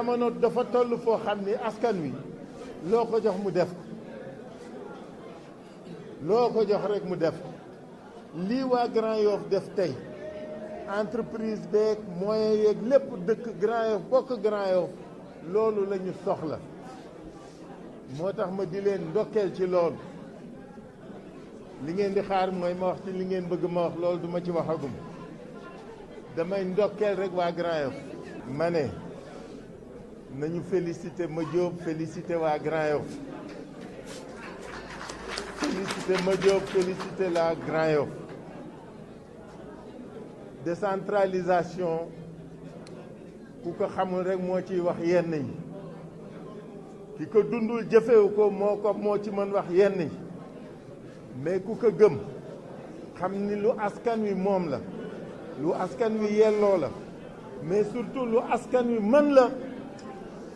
jamono dafa toll foo xam ni askan wi loo ko jox mu def ko loo ko jox rek mu def ko lii waa Grand Yoff def tey entreprise beeg moyen yeeg lépp dëkk Grand Yoff bokk Grand Yoff loolu la ñu soxla moo tax ma di leen ndokkeel ci loolu li ngeen di xaar mooy ma wax ci li ngeen bëgg ma wax loolu du ma ci waxagum damay ndokkeel rek waa Grand Yoff ma ne nañu félicité Madiop félicité waa Grand Yoff félicité Madiop félicité la Grand Yoff décentralisation ku ko xamul rek moo ciy wax yenn yi ki ko dundul jëfewu ko moo ci mën wax yenn yi mais ku ko gëm xam ni lu askan wi moom la lu askan wi yelloo la mais surtout lu askan wi mën la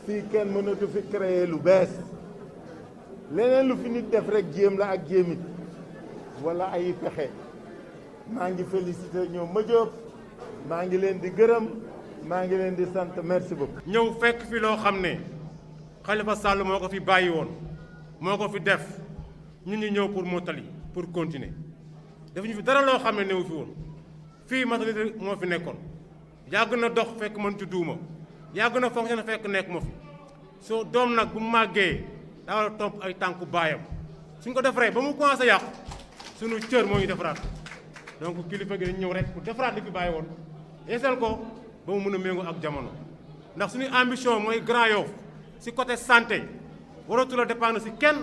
fii kenn mënatu fi créer lu bees leneen lu fi nit def rek jéem la ak jéemit wala ay pexe maa ngi félicité ñoom Madiop maa ngi leen di gërëm maa ngi leen di sant merci beaucoup. ñëw fekk fi loo xam ne Khalifa Sall moo ko fi bàyyi woon moo ko fi def ñun ñu ñëw pour mottali pour continuer def ñu fi dara loo xam ne newu fi woon fii maternité moo fi nekkoon yàgg na dox fekk mën ci duuma yàgg na fonctionné fekk nekk moo fi soo doom nag bu màggee daa war a topp ay tànku baayam suñ ko defaree ba mu commencé yàqu suñu cër moo ñu defaraat donc kilifa gi dañ ñëw rek pour defaraat li fi bàyyi woon yeesal ko ba mu mën a méngoo ak jamono ndax suñuy ambition mooy Grand Yoff si côté santé waratu la dépendre si kenn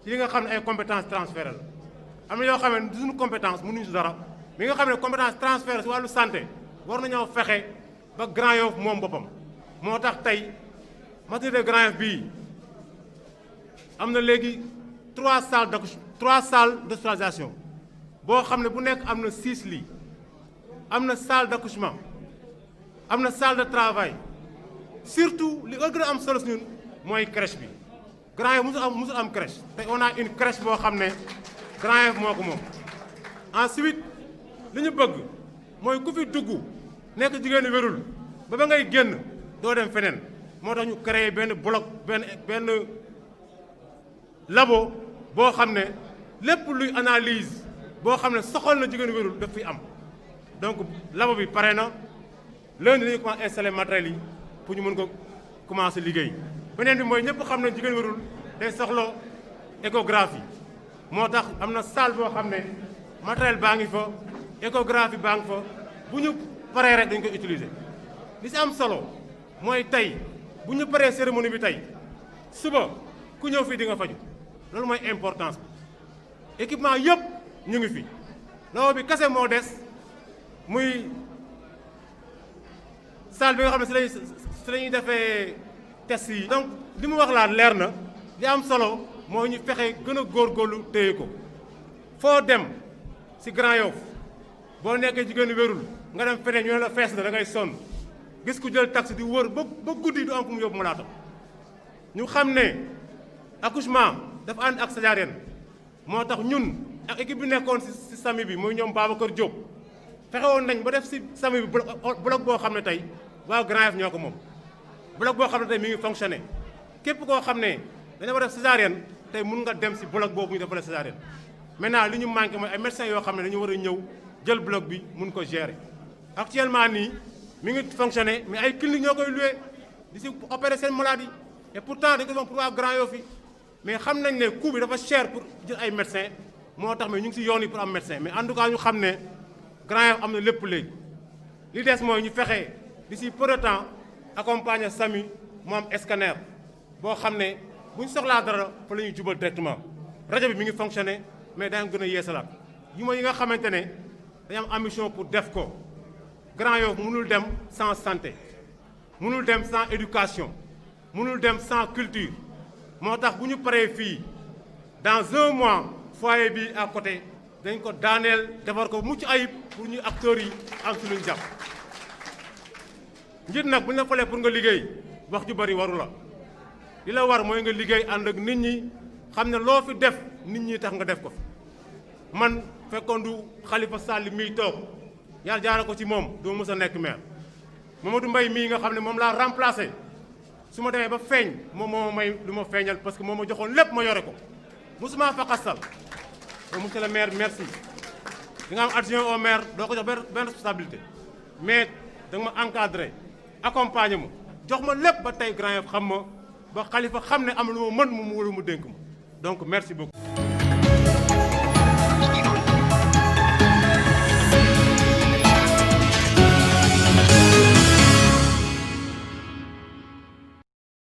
ci li nga xam ne ay compétences transférées la am na yoo xam ne du suñu compétence mënuñu si dara mi nga xam ne compétence transférée si wàllu santé war nañoo fexe ba Grand Yoff moom boppam moo tax tey maternité Grand Yoff bii am na léegi 3 salles d'hospitalisation boo xam ne bu nekk am na 6 lits am na salle d'accouchement am na salle de travail surtout li gën a am solo si ñun mooy crèche bi Grand Yoff musul am crèche tey on a une crèche boo xam ne Grand Yoff moo ko moom. ensuite li ñu bëgg mooy ku fi dugg nekk jigéenu wérul ba ngay génn doo dem feneen moo tax ñu créé benn bloc benn labo boo xam ne lépp luy analyse boo xam ne soxal na jigéenu wérul daf fi am donc labo bi pare na lundi dañuy commencé installer matériel yi pour ñu mën ko commencer liggéey beneen bi mooy ñëpp xam ne jigéen wérul day soxla échographie moo tax am na salle boo xam ne matériel baa ngi fa échographie baa ngi fa bu ñu paree rek dañ koy utiliser li si am solo mooy tey bu ñu paree cérémonie bi tey suba ku ñëw fii di nga faju loolu mooy importance bi équipement yëpp ñu ngi fi labo bi kese moo des muy salle bi nga xam ne si lañuy defee test yi. donc li mu wax laa leer na li am solo mooy ñu fexe gën a góorgóorlu téye ko foo dem si Grand Yoff boo nekkee jigéenu wérul nga dem feneen ñu ne la fees na da ngay sonn gis ku jël taxi di wër ba guddi du am fu mu yóbbu malaatam ñu xam ne accouchement dafa ànd ak césarienne moo tax ñun ak équipe bi nekkoon si SAMU bi muy ñoom Babacar Diop fexe woon nañ ba def si SAMU bi bloc boo xam ne tey waa Grand Yoff ñoo ko moom bloc boo xam ne tey mi ngi fonctionné képp koo xam ne dañu war a def césarienne tey mun nga dem si bloc boobu ñu defal césarienne maintenant li ñu manqué mooy ay médecins yoo xam ne dañu war a ñëw jël bloc bi mun ko gérer actuellement nii mi ngi fonctionné mais ay clinique ñoo koy loué di si opérer seen maladie et pourtant dañu ko doon pour waa Grand Yoff yi mais xam nañ ne coût bi dafa cher pour jël ay médecins moo tax mais ñu ngi si yoon yi pour am médecin mais en tout cas ñu xam ne Grand Yoff am na lépp léegi li des mooy ñu fexe d'ici peu de temps accompagner SAMU mu am scanner boo xam ne bu ñu soxlaa dara fa la ñuy jubal directement rajo bi mi ngi fonctionné mais daañu gën a yeesalaat yi mooy yi nga xamante ne dañu am ambition pour def ko Grand Yoff mënul dem sans santé mënul dem sans éducation mënul dem sans culture moo tax bu ñu paree fii dans 1 mois foyer bi à côté dañ ko daaneel defar ko mucc ayib pour ñu acteurs yi am si luñ jàpp njiit nag bu ñu la falee pour nga liggéey wax ju bari waru la li la war mooy nga liggéey ànd ak nit ñi xam ne loo fi def nit ñi tax nga def ko man fekkoon du Khalifa Sall miy toog yàlla jaara ko ci moom doo mës a nekk maire Mamadou Mbaye mii nga xam ne moom laa remplacé su ma demee ba feeñ moom moo may lu ma feeñal parce que moo ma joxoon lépp ma yore ko musuma fa xasal donc monsieur le maire merci. di nga am adjoint au maire doo ko jox benn responsabilité mais da nga ma encadré accompagner ma jox ma lépp ba tey Grand Yoff xam ma ba Khalifa xam ne am lu ma mën mu dénk ma donc merci beaucoup.